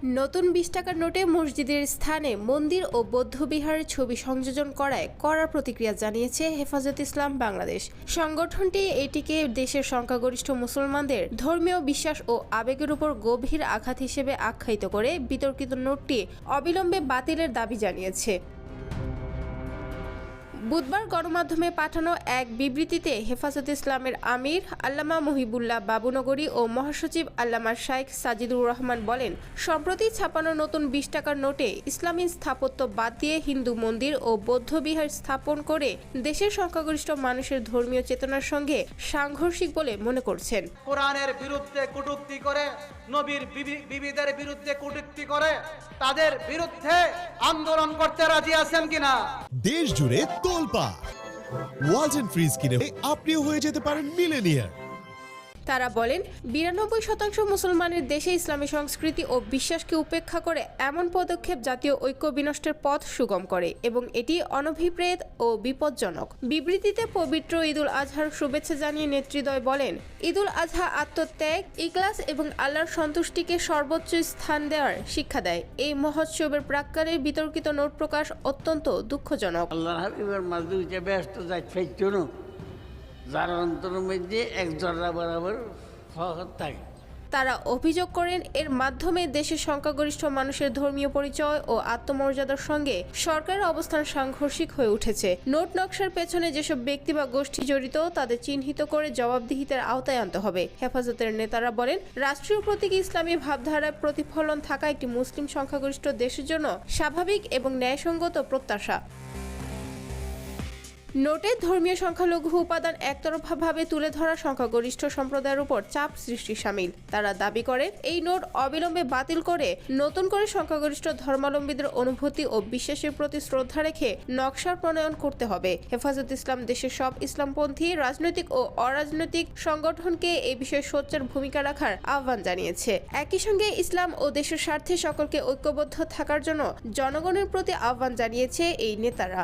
নতুন ২০ টাকার নোটে মসজিদের স্থানে মন্দির ও বৌদ্ধবিহারের ছবি সংযোজন করায় কড়া প্রতিক্রিয়া জানিয়েছে হেফাজতে ইসলাম বাংলাদেশ। সংগঠনটি এটিকে দেশের সংখ্যাগরিষ্ঠ মুসলমানদের ধর্মীয় বিশ্বাস ও আবেগের উপর গভীর আঘাত হিসেবে আখ্যায়িত করে বিতর্কিত নোটটি অবিলম্বে বাতিলের দাবি জানিয়েছে। বুধবার গণমাধ্যমে পাঠানো এক বিবৃতিতে হেফাজতে ইসলামের আমির আল্লামা মহিবুল্লাহ বাবুনগরী ও মহাসচিব আল্লামা শাইখ সাজিদুর রহমান বলেন, সম্প্রতি ছাপানো নতুন ২০ টাকার নোটে ইসলামী স্থাপত্য বাদ দিয়ে হিন্দু মন্দির ও বৌদ্ধবিহার স্থাপন করে দেশের সংখ্যাগরিষ্ঠ মানুষের ধর্মীয় চেতনার সঙ্গে সাংঘর্ষিক বলে মনে করছেন। কোরআনের বিরুদ্ধে কটূক্তি করে, নবীর বিবিদের বিরুদ্ধে কটূক্তি করে, তাদের বিরুদ্ধে আন্দোলন করতে রাজি আছেন কিনা? দেশ জুড়ে তোলপাড় ওয়ালটন ফ্রিজ কিনে আপনিও হয়ে যেতে পারেন মিলেনিয়ার। তারা বলেন, ৯২% মুসলমানের দেশে ইসলামী সংস্কৃতি ও বিশ্বাসকে উপেক্ষা করে এমন পদক্ষেপ জাতীয় ঐক্য বিনষ্টের পথ সুগম করে এবং এটি অনভিপ্রেত ও বিপজ্জনক। বিবৃতিতে পবিত্র ঈদুল আজহার শুভেচ্ছা জানিয়ে নেতৃদ্বয় বলেন, ঈদুল আজহা আত্মত্যাগ, ইখলাস এবং আল্লাহর সন্তুষ্টিকে সর্বোচ্চ স্থান দেওয়ার শিক্ষা দেয়। এই মহোৎসবের প্রাক্কালে বিতর্কিত নোট প্রকাশ অত্যন্ত দুঃখজনক। আল্লাহর হাবিবের মাঝে ব্যস্ত যাচ্ছে যার অন্তরের মধ্যে এক জর্রা বরাবর ফখর থাকে। তারা অভিযোগ করেন, এর মাধ্যমে দেশের সংখ্যাগরিষ্ঠ মানুষের ধর্মীয় পরিচয় ও আত্মমর্যাদার সঙ্গে সরকারের অবস্থান সাংঘর্ষিক হয়ে উঠেছে। নোট নকশার পেছনে যেসব ব্যক্তি বা গোষ্ঠী জড়িত তাদের চিহ্নিত করে জবাবদিহিতার আওতায় আনতে হবে। হেফাজতের নেতারা বলেন, রাষ্ট্রীয় প্রতীক ইসলামী ভাবধারায় প্রতিফলন থাকা একটি মুসলিম সংখ্যাগরিষ্ঠ দেশের জন্য স্বাভাবিক এবং ন্যায়সঙ্গত প্রত্যাশা। নোটে ধর্মীয় সংখ্যালঘু উপাদান একতরফাভাবে তুলে ধরা সংখ্যাগরিষ্ঠ সম্প্রদায়ের উপর চাপ সৃষ্টি শামিল। তারা দাবি করেন, এই নোট অবিলম্বে বাতিল করে নতুন করে সংখ্যাগরিষ্ঠ ধর্মাবলম্বীদের অনুভূতি ও বিশ্বাসের প্রতি শ্রদ্ধা রেখে নকশা প্রণয়ন করতে হবে। হেফাজত ইসলাম দেশের সব ইসলামপন্থী রাজনৈতিক ও অরাজনৈতিক সংগঠনকে এই বিষয়ে সোচ্চার ভূমিকা রাখার আহ্বান জানিয়েছে। একই সঙ্গে ইসলাম ও দেশের স্বার্থে সকলকে ঐক্যবদ্ধ থাকার জন্য জনগণের প্রতি আহ্বান জানিয়েছে এই নেতারা।